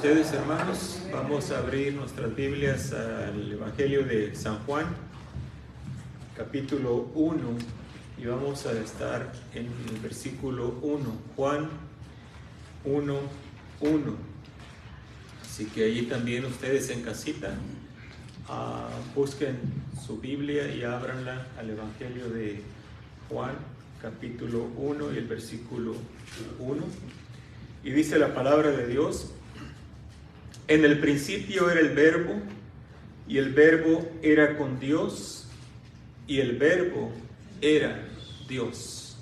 ustedes, hermanos. Vamos a abrir nuestras Biblias al Evangelio de San Juan, capítulo 1, y vamos a estar en el versículo 1, Juan 1, 1. Así que allí también ustedes en casita busquen su Biblia y ábranla al Evangelio de Juan, capítulo 1 y el versículo 1. Y dice la palabra de Dios: en el principio era el Verbo, y el Verbo era con Dios, y el Verbo era Dios.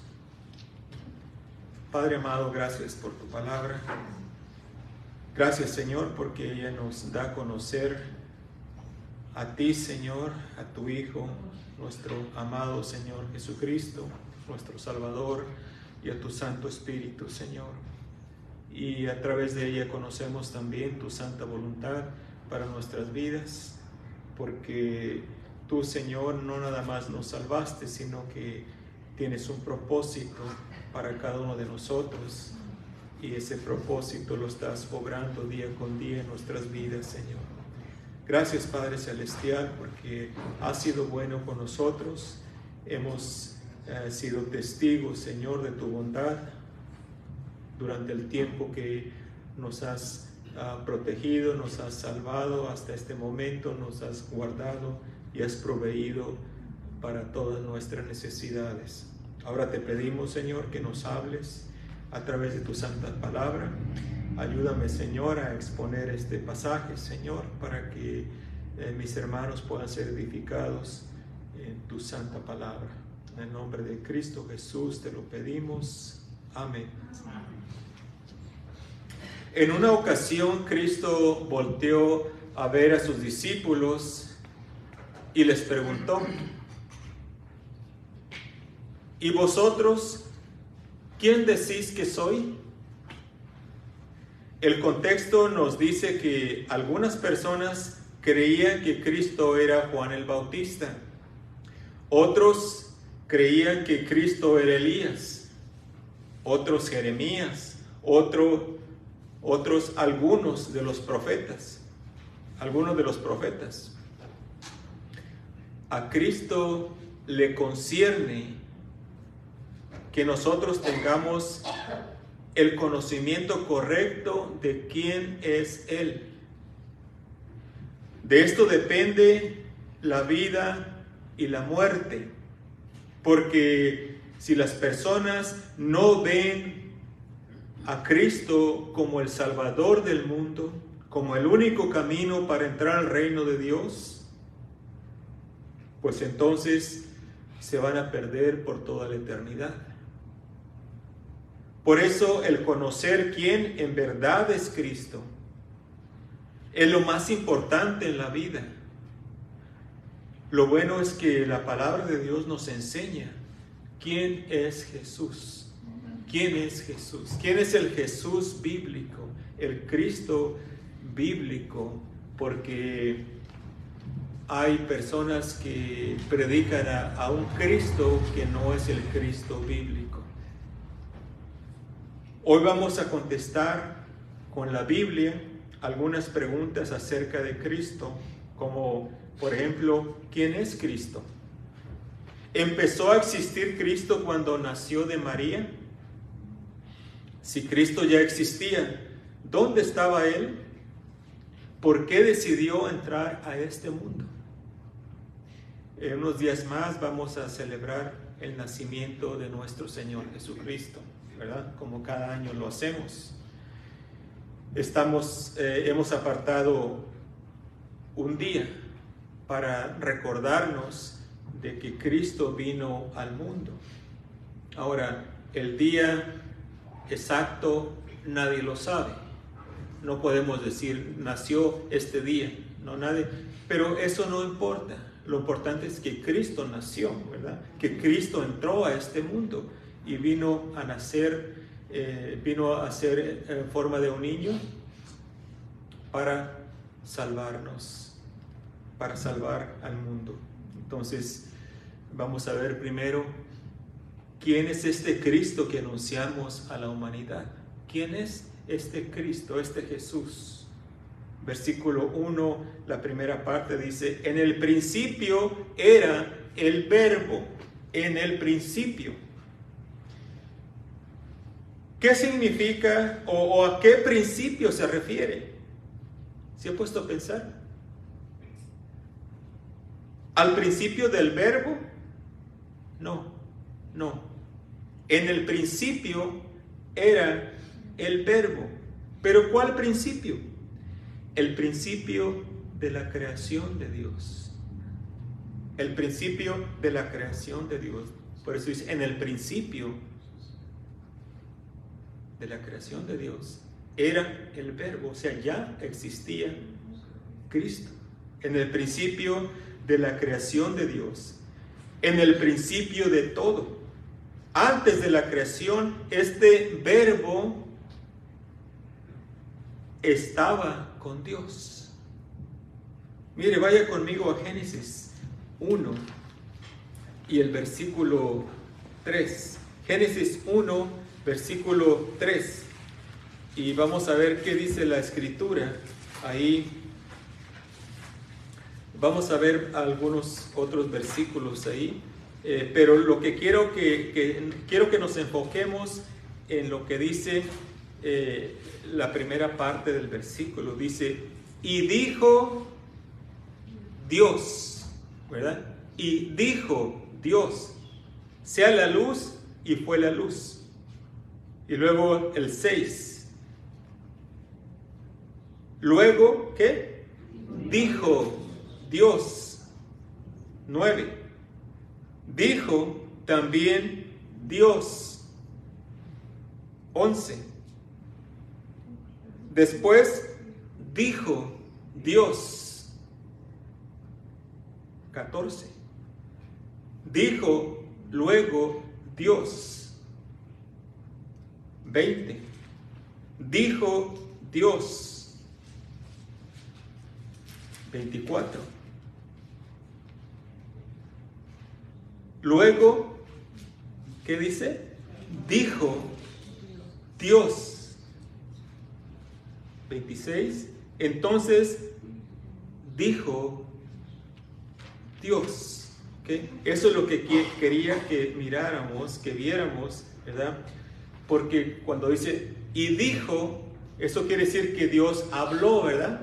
Padre amado, gracias por tu palabra. Gracias, Señor, porque ella nos da a conocer a ti, Señor, a tu Hijo, nuestro amado Señor Jesucristo, nuestro Salvador, y a tu Santo Espíritu, Señor. Y a través de ella conocemos también tu santa voluntad para nuestras vidas, porque tú, Señor, no nada más nos salvaste, sino que tienes un propósito para cada uno de nosotros, y ese propósito lo estás obrando día con día en nuestras vidas, Señor. Gracias, Padre Celestial, porque has sido bueno con nosotros. Hemos sido testigos, Señor, de tu bondad. durante el tiempo que nos has protegido, nos has salvado hasta este momento, nos has guardado y has proveído para todas nuestras necesidades. Ahora te pedimos, Señor, que nos hables a través de tu santa palabra. Ayúdame, Señor, a exponer este pasaje, Señor, para que mis hermanos puedan ser edificados en tu santa palabra. En el nombre de Cristo Jesús te lo pedimos. Amén. En una ocasión, Cristo volteó a ver a sus discípulos y les preguntó: ¿y vosotros quién decís que soy? El contexto nos dice que algunas personas creían que Cristo era Juan el Bautista. Otros creían que Cristo era Elías. Otros Jeremías. Otros algunos de los profetas. Algunos de los profetas. A Cristo le concierne que nosotros tengamos el conocimiento correcto de quién es Él. De esto depende la vida y la muerte, porque si las personas no ven a Cristo como el Salvador del mundo, como el único camino para entrar al reino de Dios, pues entonces se van a perder por toda la eternidad. Por eso el conocer quién en verdad es Cristo es lo más importante en la vida. Lo bueno es que la palabra de Dios nos enseña quién es Jesús. ¿Quién es Jesús? ¿Quién es el Jesús bíblico? El Cristo bíblico, porque hay personas que predican a un Cristo que no es el Cristo bíblico. Hoy vamos a contestar con la Biblia algunas preguntas acerca de Cristo, como por ejemplo, ¿quién es Cristo? ¿Empezó a existir Cristo cuando nació de María? Si Cristo ya existía, ¿dónde estaba Él? ¿Por qué decidió entrar a este mundo? En unos días más vamos a celebrar el nacimiento de nuestro Señor Jesucristo, ¿verdad? Como cada año lo hacemos. Hemos apartado un día para recordarnos de que Cristo vino al mundo. Ahora, el día exacto nadie lo sabe. No podemos decir nació este día, no nadie, pero eso no importa. Lo importante es que Cristo nació, ¿verdad? Que Cristo entró a este mundo y vino a nacer, vino a ser en forma de un niño para salvarnos, para salvar al mundo. Entonces, vamos a ver primero quién es este Cristo que anunciamos a la humanidad. ¿Quién es este Cristo, este Jesús? Versículo 1, la primera parte dice: en el principio era el Verbo. En el principio. ¿Qué significa o a qué principio se refiere? ¿Se ha puesto a pensar? ¿Al principio del Verbo? No. En el principio era el Verbo. ¿Pero cuál principio? El principio de la creación de Dios. El principio de la creación de Dios. Por eso dice, en el principio de la creación de Dios era el Verbo, o sea, ya existía Cristo. En el principio de la creación de Dios, en el principio de todo. Antes de la creación, este Verbo estaba con Dios. Mire, vaya conmigo a Génesis 1 y el versículo 3. Génesis 1, versículo 3. Y vamos a ver qué dice la Escritura ahí. Vamos a ver algunos otros versículos ahí. Pero lo que quiero que nos enfoquemos en lo que dice la primera parte del versículo. Dice, y dijo Dios, ¿verdad? Y dijo Dios, sea la luz, y fue la luz. Y luego el 6. Luego, ¿qué? Dijo Dios. 9. Dijo también Dios. 11. Después dijo Dios. 14. Dijo luego Dios. 20. Dijo Dios. 24. Luego, ¿qué dice? Dijo Dios. 26. Entonces dijo Dios. ¿Okay? Eso es lo que quería que miráramos, que viéramos, ¿verdad? Porque cuando dice y dijo, eso quiere decir que Dios habló, ¿verdad?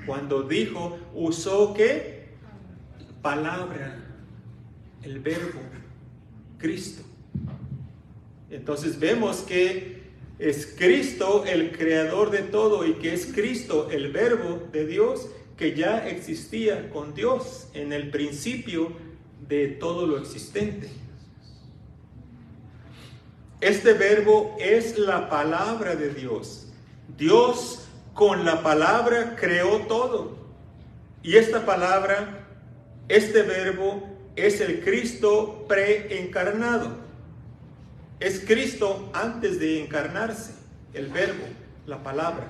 Cuando dijo, usó ¿qué? Palabra, el verbo, Cristo. Entonces vemos que es Cristo el creador de todo y que es Cristo el verbo de Dios que ya existía con Dios en el principio de todo lo existente. Este verbo es la palabra de Dios. Dios con la palabra creó todo. Y esta palabra, este verbo, es el Cristo preencarnado. Es Cristo antes de encarnarse, el verbo, la palabra.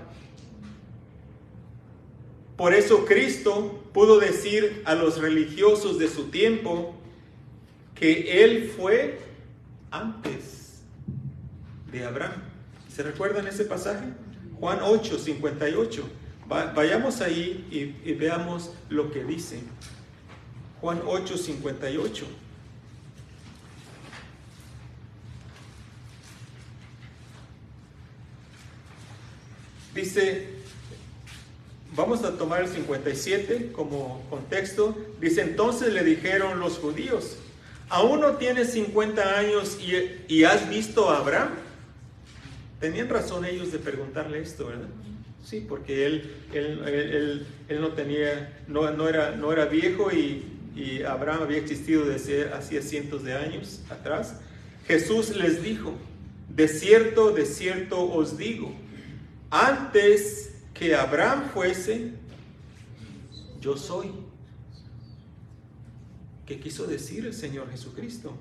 Por eso Cristo pudo decir a los religiosos de su tiempo que Él fue antes de Abraham. ¿Se recuerdan ese pasaje? Juan 8, 58. Vayamos ahí y veamos lo que dice. Juan 8, 58. Dice, vamos a tomar el 57 como contexto. Dice, entonces le dijeron los judíos, ¿aún no tienes 50 años y has visto a Abraham? Tenían razón ellos de preguntarle esto, ¿verdad? Sí, porque él no tenía, no era viejo y Abraham había existido desde hacía cientos de años atrás. Jesús les dijo, de cierto os digo, antes que Abraham fuese, yo soy. ¿Qué quiso decir el Señor Jesucristo?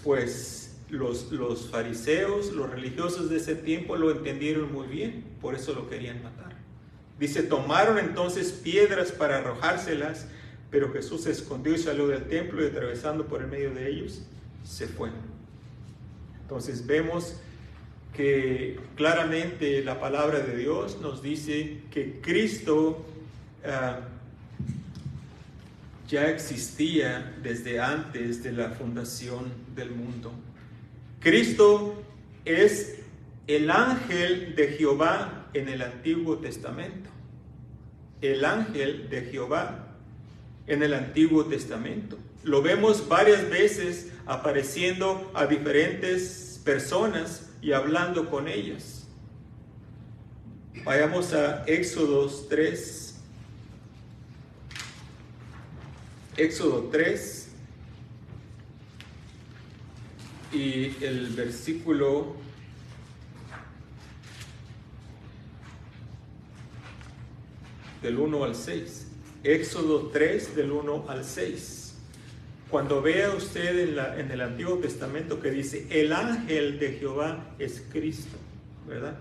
Pues los fariseos, los religiosos de ese tiempo lo entendieron muy bien, por eso lo querían matar. Dice, tomaron entonces piedras para arrojárselas, pero Jesús se escondió y salió del templo y atravesando por el medio de ellos, se fue. Entonces vemos que claramente la palabra de Dios nos dice que Cristo ya existía desde antes de la fundación del mundo. Cristo es el ángel de Jehová en el Antiguo Testamento. El ángel de Jehová en el Antiguo Testamento. Lo vemos varias veces apareciendo a diferentes personas y hablando con ellas. Vayamos a Éxodo 3. Éxodo 3 y el versículo del 1 al 6. Éxodo 3 del 1 al 6. Cuando vea usted en el Antiguo Testamento que dice el ángel de Jehová es Cristo, ¿verdad?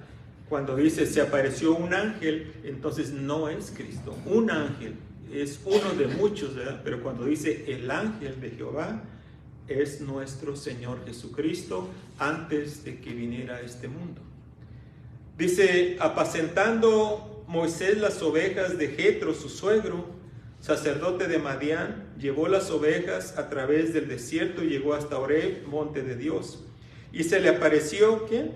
Cuando dice se apareció un ángel, entonces no es Cristo. Un ángel es uno de muchos, ¿verdad? Pero cuando dice el ángel de Jehová es nuestro Señor Jesucristo antes de que viniera a este mundo. Dice, apacentando Moisés las ovejas de Jetro, su suegro, sacerdote de Madián, llevó las ovejas a través del desierto y llegó hasta Horeb, monte de Dios. y se le apareció, ¿quién?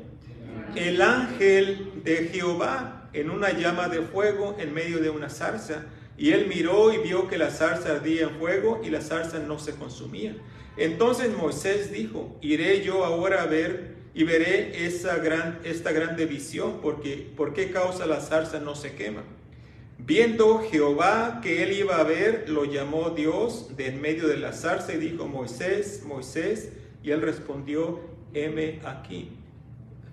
El ángel de Jehová en una llama de fuego en medio de una zarza. Y él miró y vio que la zarza ardía en fuego y la zarza no se consumía. Entonces Moisés dijo, iré yo ahora a ver y veré esta grande visión, porque ¿por qué causa la zarza no se quema? Viendo Jehová que él iba a ver, lo llamó Dios de en medio de la zarza y dijo, Moisés, Moisés, y él respondió, heme aquí.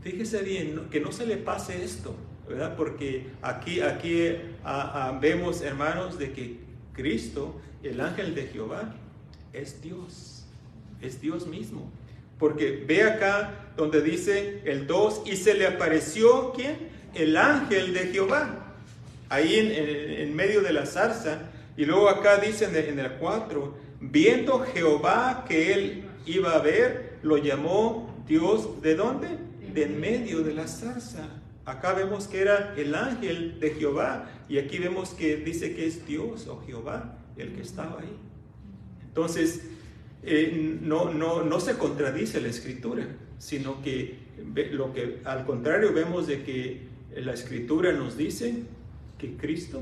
Fíjese bien, que no se le pase esto, ¿verdad? Porque aquí vemos, hermanos, de que Cristo, el ángel de Jehová, es Dios mismo. Porque ve acá donde dice el 2, y se le apareció, ¿quién? El ángel de Jehová, ahí en medio de la zarza. Y luego acá dice en el 4, viendo Jehová que él iba a ver, lo llamó Dios, ¿de dónde? De en medio de la zarza. Acá vemos que era el ángel de Jehová, y aquí vemos que dice que es Dios o Jehová el que estaba ahí. Entonces, no se contradice la escritura, sino que al contrario vemos de que la escritura nos dice que Cristo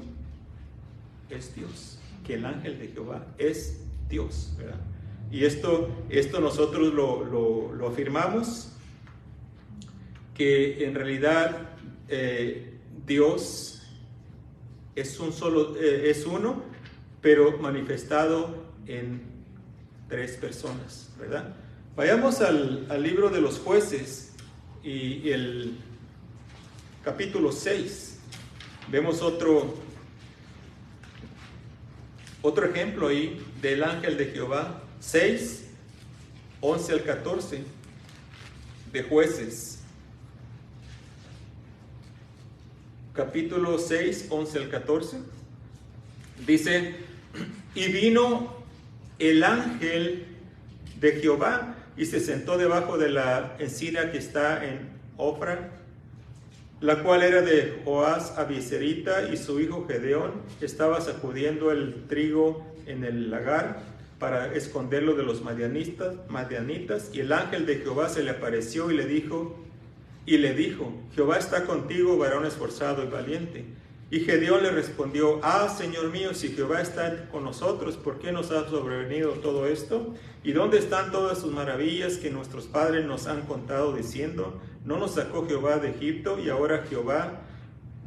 es Dios, que el ángel de Jehová es Dios, ¿verdad? Y esto nosotros lo afirmamos, que en realidad Dios es uno, pero manifestado en 3 personas, ¿verdad? Vayamos al libro de los Jueces y el capítulo 6. Vemos otro ejemplo ahí del ángel de Jehová. 6, 11 al 14 de Jueces. Capítulo 6, 11 al 14. Dice, y vino el ángel de Jehová y se sentó debajo de la encina que está en Ofra, la cual era de Joás Abieserita, y su hijo Gedeón estaba sacudiendo el trigo en el lagar para esconderlo de los madianitas, y el ángel de Jehová se le apareció y le dijo, Jehová está contigo, varón esforzado y valiente. Y Gedeón le respondió, Señor mío, si Jehová está con nosotros, ¿por qué nos ha sobrevenido todo esto? ¿Y dónde están todas sus maravillas que nuestros padres nos han contado diciendo, no nos sacó Jehová de Egipto, y ahora Jehová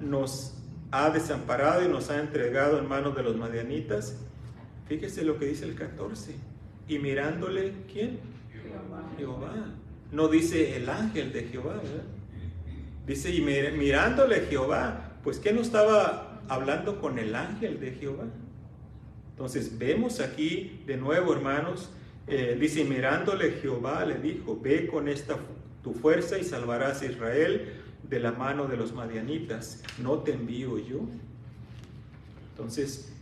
nos ha desamparado y nos ha entregado en manos de los madianitas? Fíjese lo que dice el 14. Y mirándole, ¿quién? Jehová. No dice el ángel de Jehová, ¿verdad? Dice, y mirándole Jehová. Pues ¿qué no estaba hablando con el ángel de Jehová? Entonces vemos aquí de nuevo, hermanos, dice, mirándole Jehová le dijo, ve con esta tu fuerza y salvarás a Israel de la mano de los madianitas, ¿no te envío yo? Entonces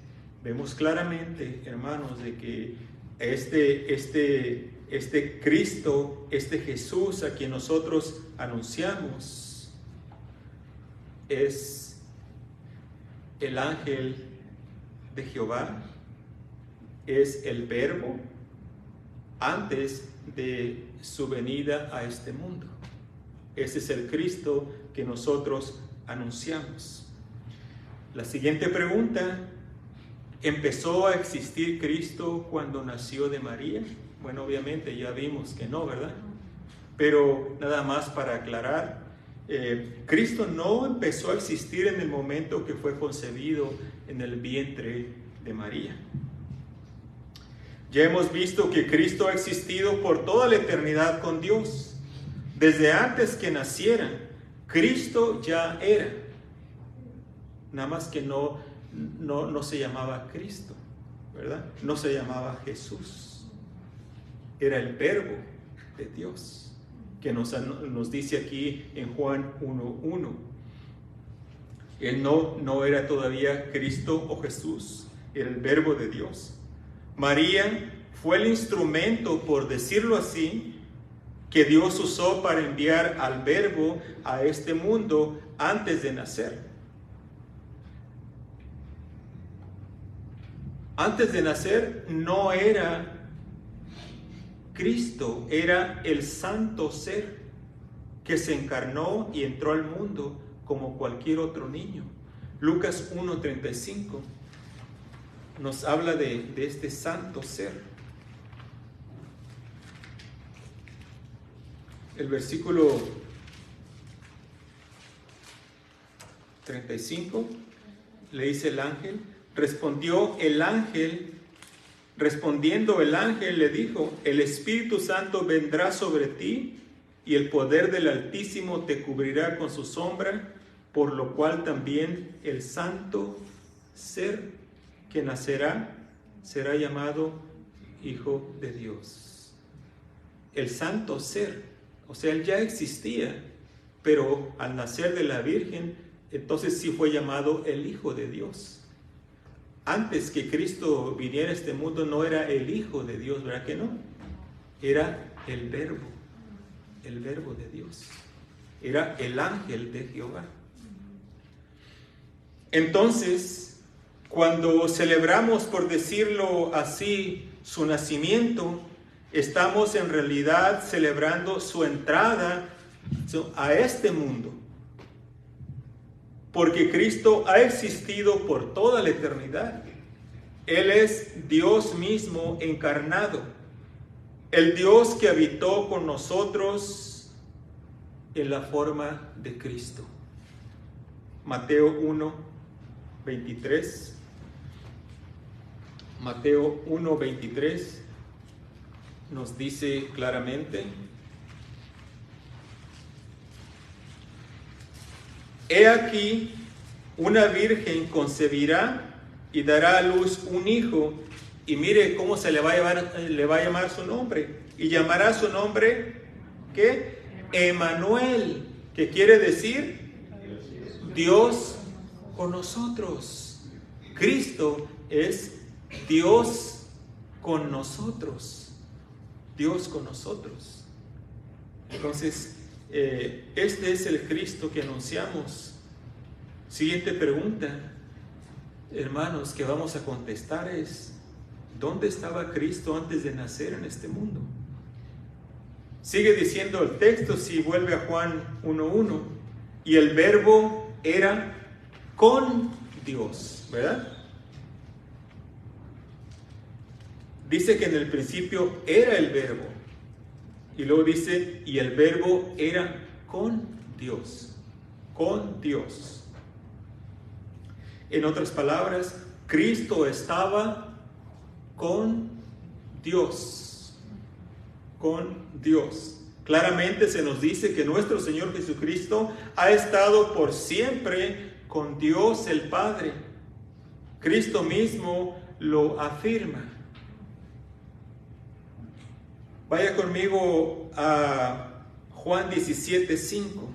vemos claramente, hermanos, de que este Cristo, este Jesús a quien nosotros anunciamos, es el ángel de Jehová, es el Verbo antes de su venida a este mundo. Ese es el Cristo que nosotros anunciamos. La siguiente pregunta, ¿empezó a existir Cristo cuando nació de María? Bueno, obviamente ya vimos que no, ¿verdad? Pero nada más para aclarar, Cristo no empezó a existir en el momento que fue concebido en el vientre de María. Ya hemos visto que Cristo ha existido por toda la eternidad con Dios. Desde antes que naciera, Cristo ya era. Nada más que no se llamaba Cristo, ¿verdad? No se llamaba Jesús. Era el Verbo de Dios, que nos dice aquí en Juan 1:1. Él no era todavía Cristo o Jesús, era el Verbo de Dios. María fue el instrumento, por decirlo así, que Dios usó para enviar al Verbo a este mundo antes de nacer. Antes de nacer no era Cristo era el santo ser que se encarnó y entró al mundo como cualquier otro niño. Lucas 1:35 nos habla de este santo ser. El versículo 35 le dice el ángel, respondiendo el ángel le dijo, el Espíritu Santo vendrá sobre ti y el poder del Altísimo te cubrirá con su sombra, por lo cual también el santo ser que nacerá será llamado Hijo de Dios. El santo ser, o sea, él ya existía, pero al nacer de la Virgen, entonces sí fue llamado el Hijo de Dios. Antes que Cristo viniera a este mundo no era el Hijo de Dios, ¿verdad que no? Era el Verbo de Dios. Era el ángel de Jehová. Entonces, cuando celebramos, por decirlo así, su nacimiento, estamos en realidad celebrando su entrada a este mundo. Porque Cristo ha existido por toda la eternidad. Él es Dios mismo encarnado. El Dios que habitó con nosotros en la forma de Cristo. Mateo 1:23. Mateo 1:23 nos dice claramente: He aquí, una virgen concebirá y dará a luz un hijo, y mire cómo le va a llamar su nombre, y llamará su nombre, ¿qué? Emmanuel, que quiere decir Dios con nosotros. Cristo es Dios con nosotros. Dios con nosotros. Entonces, este es el Cristo que anunciamos. Siguiente pregunta, hermanos, que vamos a contestar es: ¿dónde estaba Cristo antes de nacer en este mundo? Sigue diciendo el texto, si vuelve a Juan 1:1, y el Verbo era con Dios, ¿verdad? Dice que en el principio era el Verbo. Y luego dice, y el Verbo era con Dios. Con Dios. En otras palabras, Cristo estaba con Dios. Con Dios. Claramente se nos dice que nuestro Señor Jesucristo ha estado por siempre con Dios el Padre. Cristo mismo lo afirma. Vaya conmigo a Juan 17:5.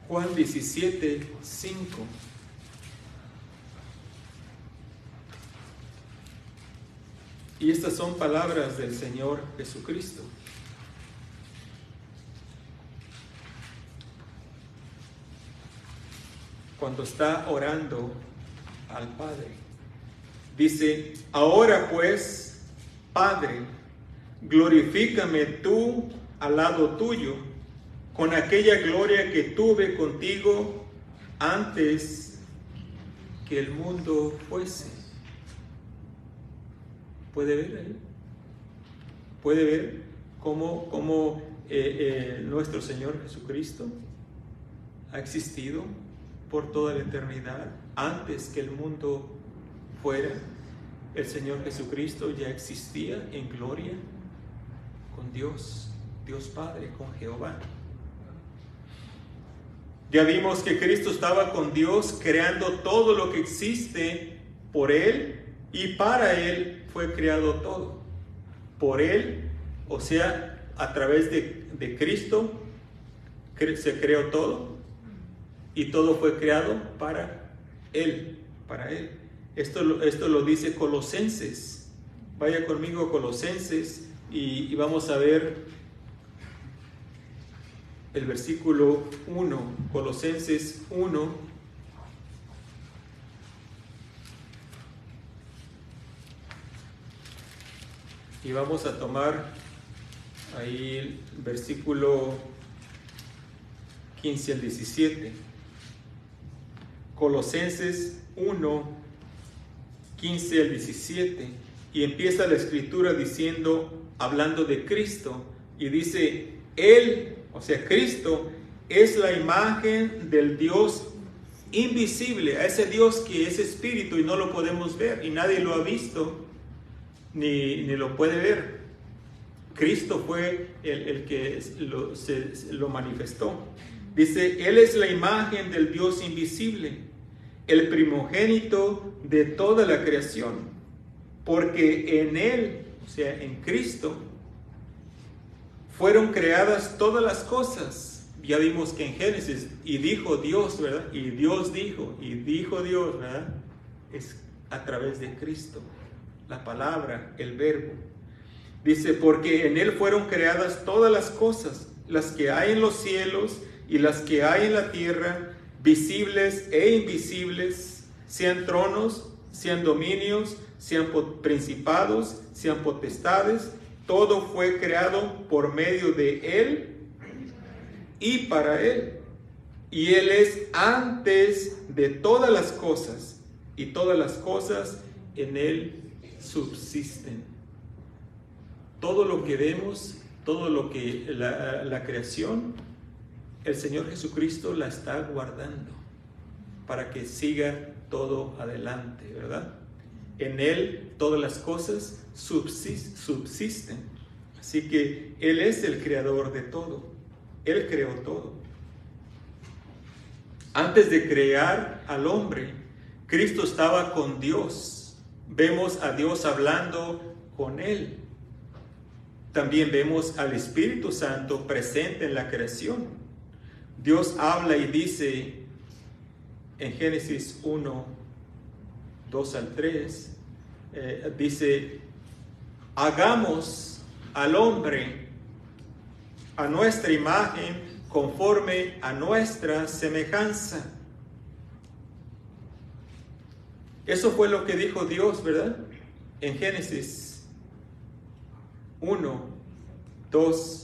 Juan 17:5. Y estas son palabras del Señor Jesucristo. Cuando está orando al Padre. Dice, ahora pues, Padre, glorifícame tú al lado tuyo, con aquella gloria que tuve contigo antes que el mundo fuese. ¿Puede ver ahí? ¿Puede ver cómo nuestro Señor Jesucristo ha existido por toda la eternidad antes que el mundo fuera? El Señor Jesucristo ya existía en gloria con Dios, Dios Padre, con Jehová. Ya vimos que Cristo estaba con Dios creando todo lo que existe por Él, y para Él fue creado todo. Por Él, o sea, a través de Cristo se creó todo, y todo fue creado para Él, para Él. Esto lo dice Colosenses. Vaya conmigo a Colosenses y vamos a ver el versículo 1. Colosenses 1. Y vamos a tomar ahí el versículo 15 al 17. Colosenses 1, 15 al 17. Y empieza la escritura diciendo, hablando de Cristo, y dice, Él, o sea, Cristo, es la imagen del Dios invisible, a ese Dios que es espíritu y no lo podemos ver, y nadie lo ha visto, ni lo puede ver. Cristo fue el que lo manifestó. Dice, Él es la imagen del Dios invisible, el primogénito de toda la creación, porque en Él, o sea, en Cristo, fueron creadas todas las cosas. Ya vimos que en Génesis, y dijo Dios, ¿verdad? Y Dios dijo, y dijo Dios, ¿verdad? Es a través de Cristo, la palabra, el verbo. Dice, porque en Él fueron creadas todas las cosas, las que hay en los cielos y las que hay en la tierra, visibles e invisibles, sean tronos, sean dominios, sean principados, sean potestades. Todo fue creado por medio de Él y para Él. Y Él es antes de todas las cosas, y todas las cosas en Él subsisten. Todo lo que vemos, todo lo que la creación, el Señor Jesucristo la está guardando para que siga todo adelante, ¿verdad? En Él todas las cosas subsisten. Así que Él es el creador de todo. Él creó todo. Antes de crear al hombre, Cristo estaba con Dios. Vemos a Dios hablando con Él. También vemos al Espíritu Santo presente en la creación. Dios habla y dice en Génesis 1, 2 al 3, dice, hagamos al hombre a nuestra imagen, conforme a nuestra semejanza. Eso fue lo que dijo Dios, ¿verdad? En Génesis 1, 2.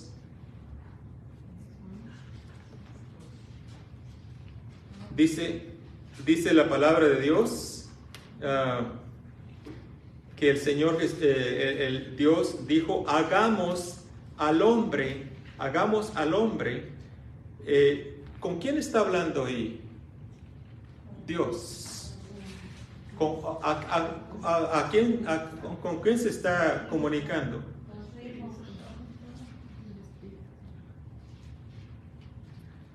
Dice la palabra de Dios que el Señor, el Dios dijo, hagamos al hombre. ¿Con quién está hablando ahí? Dios. ¿Con quién se está comunicando?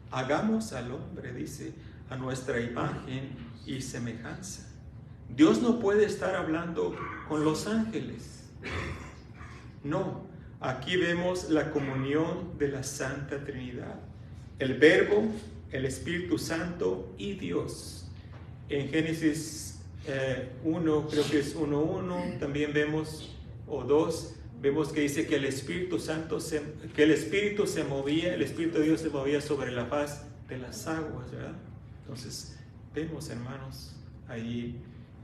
Hagamos al hombre, dice, a nuestra imagen y semejanza. Dios no puede estar hablando con los ángeles. No. Aquí vemos la comunión de la Santa Trinidad. El Verbo, el Espíritu Santo y Dios. En Génesis 1, creo que es 1:1, también vemos, o 2, vemos que dice que el Espíritu Santo, que el Espíritu se movía, el Espíritu de Dios se movía sobre la faz de las aguas, ¿verdad? Entonces, vemos, hermanos, ahí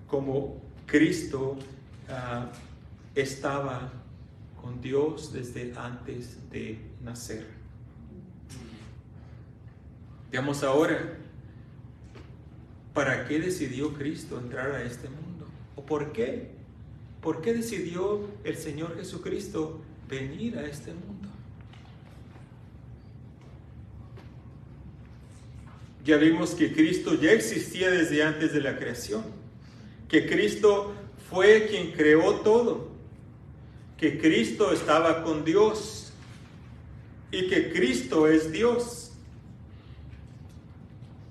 como Cristo estaba con Dios desde antes de nacer. Veamos ahora, ¿para qué decidió Cristo entrar a este mundo? ¿O por qué? ¿Por qué decidió el Señor Jesucristo venir a este mundo? Ya vimos que Cristo ya existía desde antes de la creación, que Cristo fue quien creó todo, que Cristo estaba con Dios y que Cristo es Dios.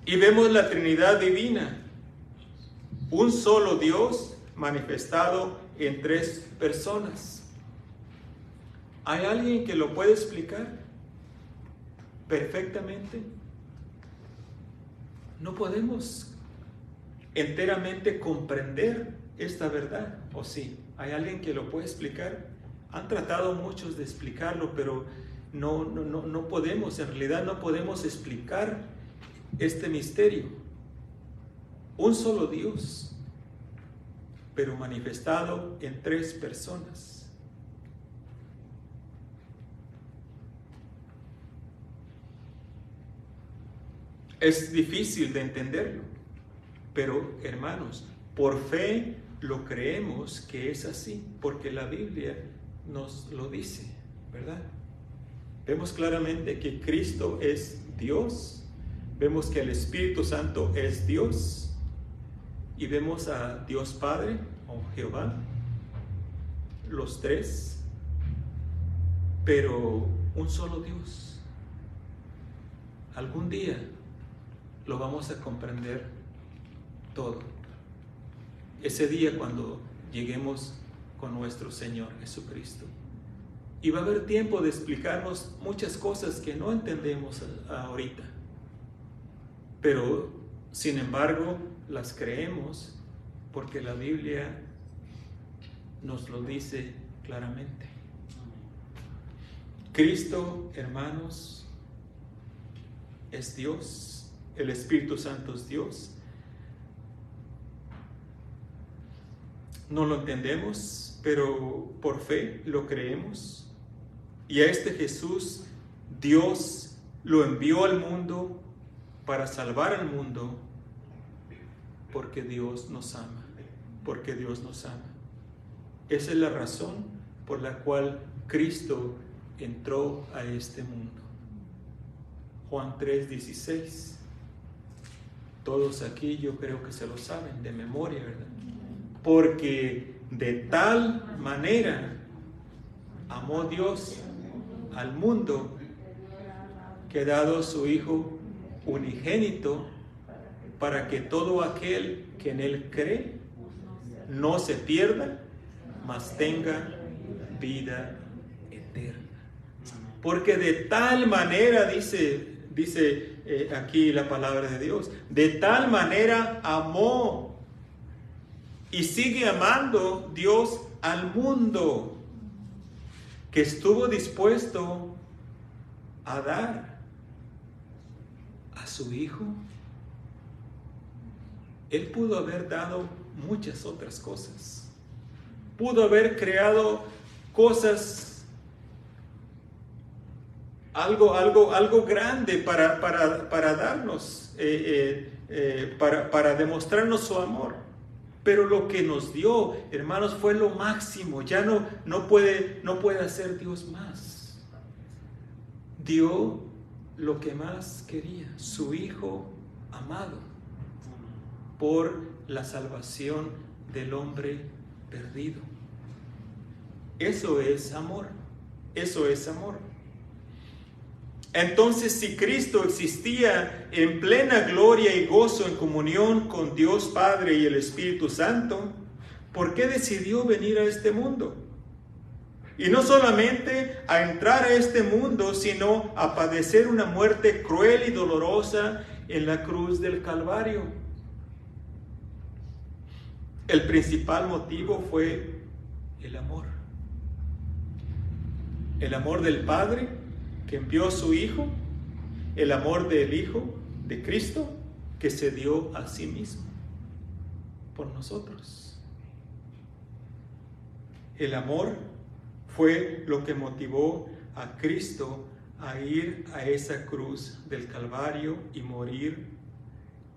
Y vemos la Trinidad divina, un solo Dios manifestado en tres personas. ¿Hay alguien que lo puede explicar perfectamente? No podemos enteramente comprender esta verdad, ¿o sí? ¿Hay alguien que lo puede explicar? Han tratado muchos de explicarlo, pero no podemos, en realidad no podemos explicar este misterio. Un solo Dios, pero manifestado en tres personas. Es difícil de entenderlo, pero hermanos, por fe lo creemos que es así, porque la Biblia nos lo dice, ¿verdad? Vemos claramente que Cristo es Dios, vemos que el Espíritu Santo es Dios, y vemos a Dios Padre, o Jehová, los tres, pero un solo Dios. Algún día lo vamos a comprender todo. Ese día cuando lleguemos con nuestro Señor Jesucristo. Y va a haber tiempo de explicarnos muchas cosas que no entendemos ahorita. Pero, sin embargo, las creemos porque la Biblia nos lo dice claramente. Cristo, hermanos, es Dios. El Espíritu Santo es Dios. No lo entendemos, pero por fe lo creemos. Y a este Jesús, Dios lo envió al mundo para salvar al mundo, porque Dios nos ama, porque Dios nos ama. Esa es la razón por la cual Cristo entró a este mundo. Juan 3:16. Todos aquí yo creo que se lo saben de memoria, ¿verdad? Porque de tal manera amó Dios al mundo que ha dado su Hijo unigénito para que todo aquel que en Él cree no se pierda, mas tenga vida eterna. Porque de tal manera, dice aquí la palabra de Dios, de tal manera amó y sigue amando Dios al mundo, que estuvo dispuesto a dar a su Hijo. Él pudo haber dado muchas otras cosas. Pudo haber creado cosas, algo grande para darnos, para demostrarnos su amor. Pero lo que nos dio, hermanos, fue lo máximo. Ya no puede hacer Dios más. Dio lo que más quería, su Hijo amado, por la salvación del hombre perdido. Eso es amor. Eso es amor. Entonces, si Cristo existía en plena gloria y gozo en comunión con Dios Padre y el Espíritu Santo, ¿por qué decidió venir a este mundo? Y no solamente a entrar a este mundo, sino a padecer una muerte cruel y dolorosa en la cruz del Calvario. El principal motivo fue el amor. El amor del Padre, que envió a su Hijo, el amor del Hijo de Cristo, que se dio a sí mismo por nosotros. El amor fue lo que motivó a Cristo a ir a esa cruz del Calvario y morir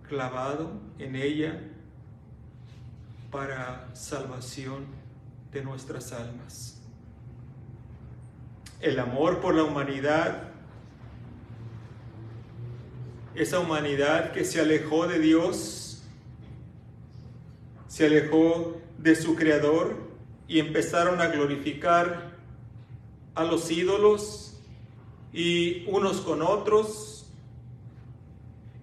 clavado en ella para salvación de nuestras almas. El amor por la humanidad, esa humanidad que se alejó de Dios, se alejó de su Creador y empezaron a glorificar a los ídolos y unos con otros,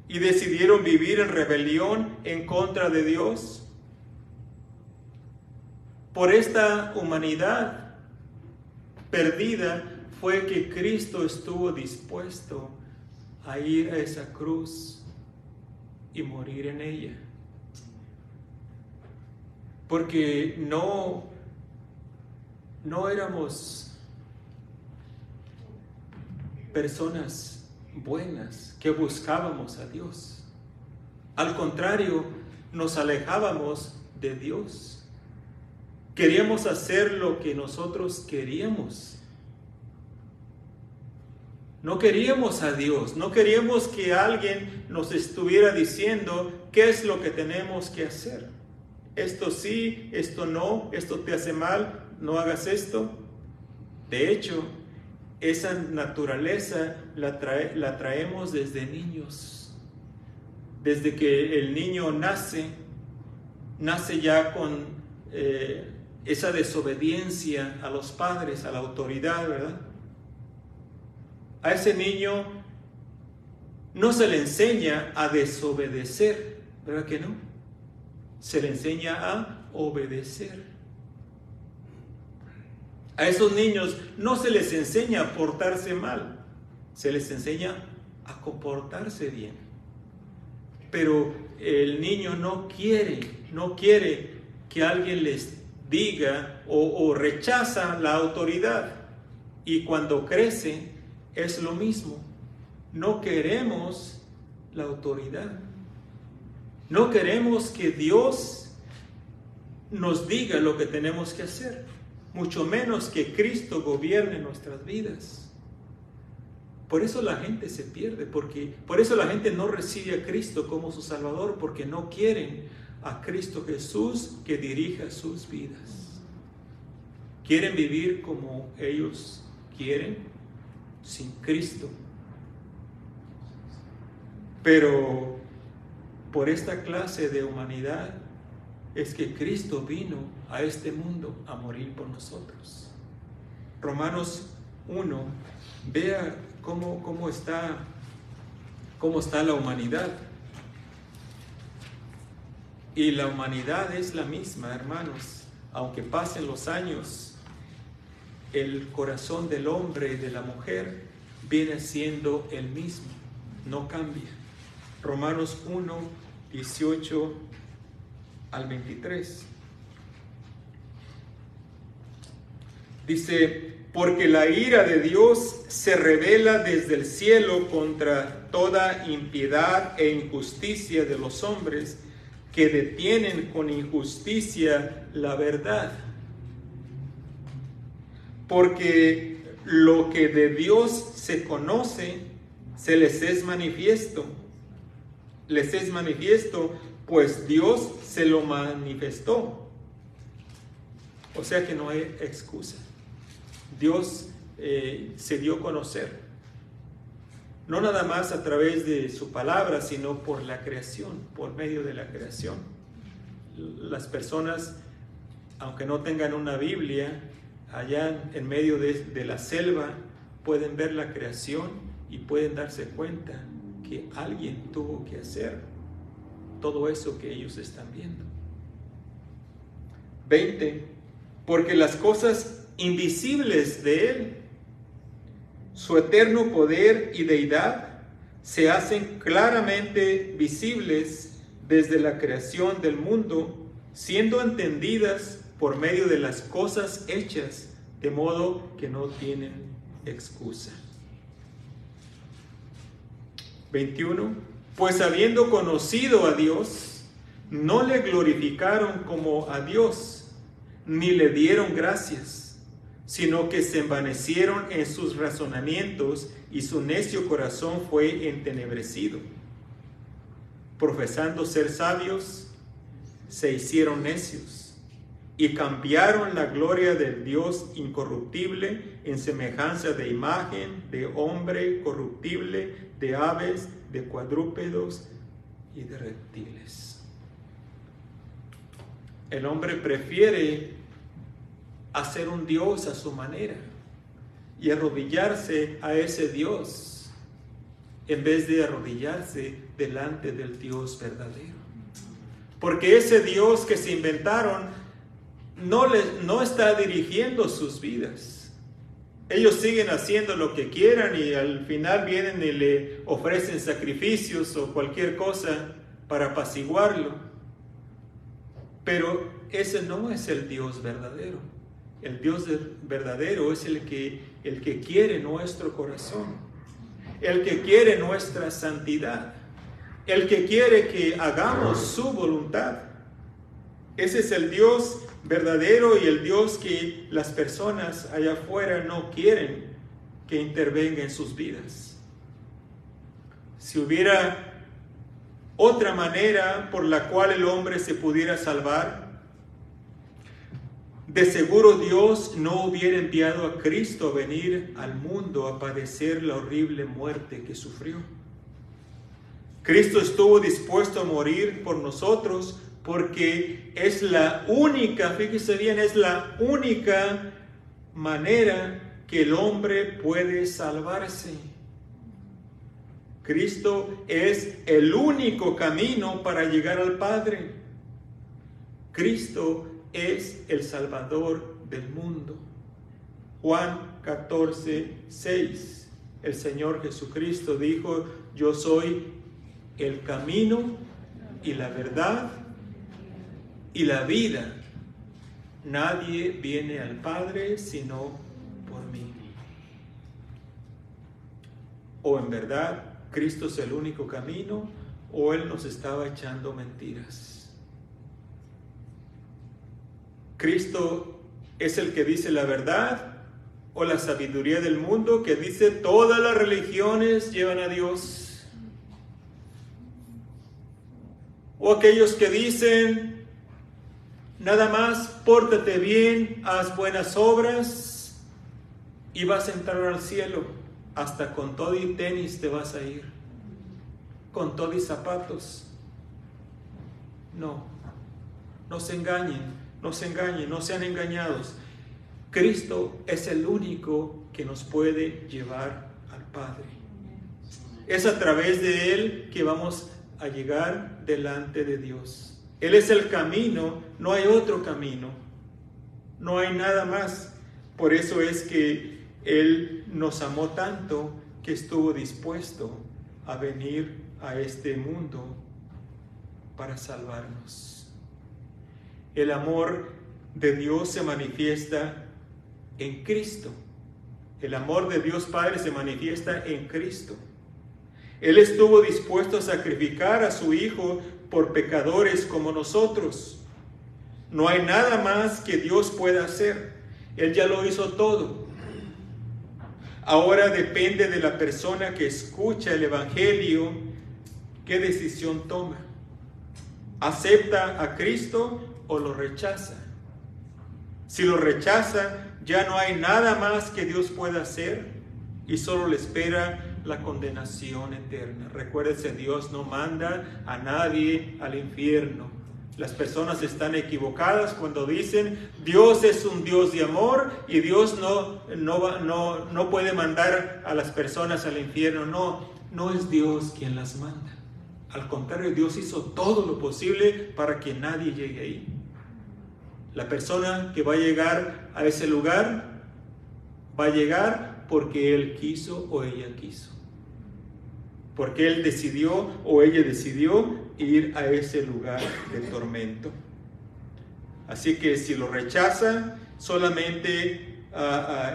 y decidieron vivir en rebelión en contra de Dios. Por esta humanidad perdida fue que Cristo estuvo dispuesto a ir a esa cruz y morir en ella. Porque no éramos personas buenas que buscábamos a Dios. Al contrario, nos alejábamos de Dios. Queríamos hacer lo que nosotros queríamos. No queríamos a Dios, no queríamos que alguien nos estuviera diciendo qué es lo que tenemos que hacer. Esto sí, esto no, esto te hace mal, no hagas esto. De hecho, esa naturaleza la traemos desde niños. Desde que el niño nace ya con esa desobediencia a los padres, a la autoridad, ¿verdad? A ese niño no se le enseña a desobedecer, ¿verdad que no? Se le enseña a obedecer. A esos niños no se les enseña a portarse mal, se les enseña a comportarse bien. Pero el niño no quiere que alguien les diga o rechaza la autoridad. Y cuando crece es lo mismo. No queremos la autoridad. No queremos que Dios nos diga lo que tenemos que hacer, mucho menos que Cristo gobierne nuestras vidas. Por eso la gente se pierde, por eso la gente no recibe a Cristo como su Salvador, porque no quieren a Cristo Jesús que dirija sus vidas. Quieren vivir como ellos quieren, sin Cristo. Pero por esta clase de humanidad es que Cristo vino a este mundo a morir por nosotros. Romanos 1, vea cómo está la humanidad. Y la humanidad es la misma, hermanos. Aunque pasen los años, el corazón del hombre y de la mujer viene siendo el mismo, no cambia. Romanos 1, 18 al 23. Dice: porque la ira de Dios se revela desde el cielo contra toda impiedad e injusticia de los hombres que detienen con injusticia la verdad. Porque lo que de Dios se conoce, se les es manifiesto. Les es manifiesto, pues Dios se lo manifestó. O sea que no hay excusa. Dios se dio a conocer, no nada más a través de su palabra, sino por la creación, por medio de la creación. Las personas, aunque no tengan una Biblia, allá en medio de la selva, pueden ver la creación y pueden darse cuenta que alguien tuvo que hacer todo eso que ellos están viendo. 20. Porque las cosas invisibles de Él, su eterno poder y deidad, se hacen claramente visibles desde la creación del mundo, siendo entendidas por medio de las cosas hechas, de modo que no tienen excusa. 21. Pues habiendo conocido a Dios, no le glorificaron como a Dios, ni le dieron gracias, sino que se envanecieron en sus razonamientos y su necio corazón fue entenebrecido. Profesando ser sabios, se hicieron necios y cambiaron la gloria del Dios incorruptible en semejanza de imagen de hombre corruptible, de aves, de cuadrúpedos y de reptiles. El hombre prefiere hacer un Dios a su manera y arrodillarse a ese Dios en vez de arrodillarse delante del Dios verdadero. Porque ese Dios que se inventaron no está dirigiendo sus vidas. Ellos siguen haciendo lo que quieran y al final vienen y le ofrecen sacrificios o cualquier cosa para apaciguarlo. Pero ese no es el Dios verdadero. El Dios verdadero es el que quiere nuestro corazón, el que quiere nuestra santidad, el que quiere que hagamos su voluntad. Ese es el Dios verdadero y el Dios que las personas allá afuera no quieren que intervenga en sus vidas. Si hubiera otra manera por la cual el hombre se pudiera salvar, de seguro Dios no hubiera enviado a Cristo a venir al mundo a padecer la horrible muerte que sufrió. Cristo estuvo dispuesto a morir por nosotros porque es la única, fíjese bien, es la única manera que el hombre puede salvarse. Cristo es el único camino para llegar al Padre. Cristo es el Salvador del mundo. Juan 14:6. El Señor Jesucristo dijo: yo soy el camino y la verdad y la vida. Nadie viene al Padre sino por mí. O en verdad Cristo es el único camino, o Él nos estaba echando mentiras. Cristo es el que dice la verdad, o la sabiduría del mundo que dice todas las religiones llevan a Dios. O aquellos que dicen nada más pórtate bien, haz buenas obras y vas a entrar al cielo. Hasta con todo y tenis te vas a ir, con todo y zapatos. No se engañen. No se engañen, no sean engañados. Cristo es el único que nos puede llevar al Padre. Es a través de Él que vamos a llegar delante de Dios. Él es el camino, no hay otro camino. No hay nada más. Por eso es que Él nos amó tanto que estuvo dispuesto a venir a este mundo para salvarnos. El amor de Dios se manifiesta en Cristo. El amor de Dios Padre se manifiesta en Cristo. Él estuvo dispuesto a sacrificar a su Hijo por pecadores como nosotros. No hay nada más que Dios pueda hacer. Él ya lo hizo todo. Ahora depende de la persona que escucha el Evangelio qué decisión toma. ¿Acepta a Cristo o lo rechaza? Si lo rechaza, ya no hay nada más que Dios pueda hacer y solo le espera la condenación eterna. Recuérdese, Dios no manda a nadie al infierno. Las personas están equivocadas cuando dicen Dios es un Dios de amor y Dios no puede mandar a las personas al infierno. No es Dios quien las manda. Al contrario, Dios hizo todo lo posible para que nadie llegue ahí. La persona que va a llegar a ese lugar va a llegar porque él quiso o ella quiso. Porque él decidió o ella decidió ir a ese lugar de tormento. Así que si lo rechaza, solamente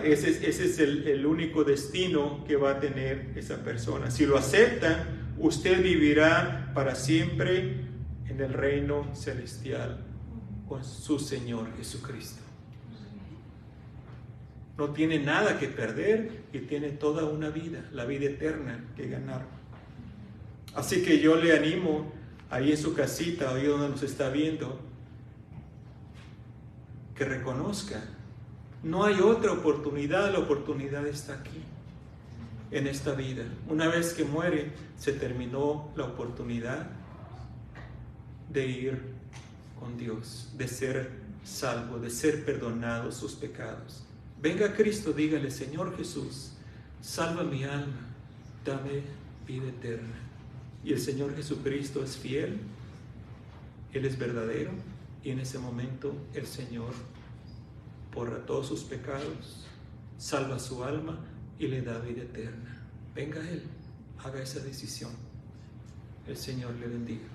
ese es el único destino que va a tener esa persona. Si lo acepta, usted vivirá para siempre en el reino celestial con su Señor Jesucristo. No tiene nada que perder y tiene toda una vida, la vida eterna que ganar. Así que yo le animo ahí en su casita, ahí donde nos está viendo, que reconozca, no hay otra oportunidad, la oportunidad está aquí, en esta vida. Una vez que muere, se terminó la oportunidad de ir con Dios, de ser salvo, de ser perdonado sus pecados. Venga a Cristo, dígale: Señor Jesús, salva mi alma, dame vida eterna. Y el Señor Jesucristo es fiel, Él es verdadero, y en ese momento el Señor borra todos sus pecados, salva su alma y le da vida eterna. Venga a Él, haga esa decisión. El Señor le bendiga.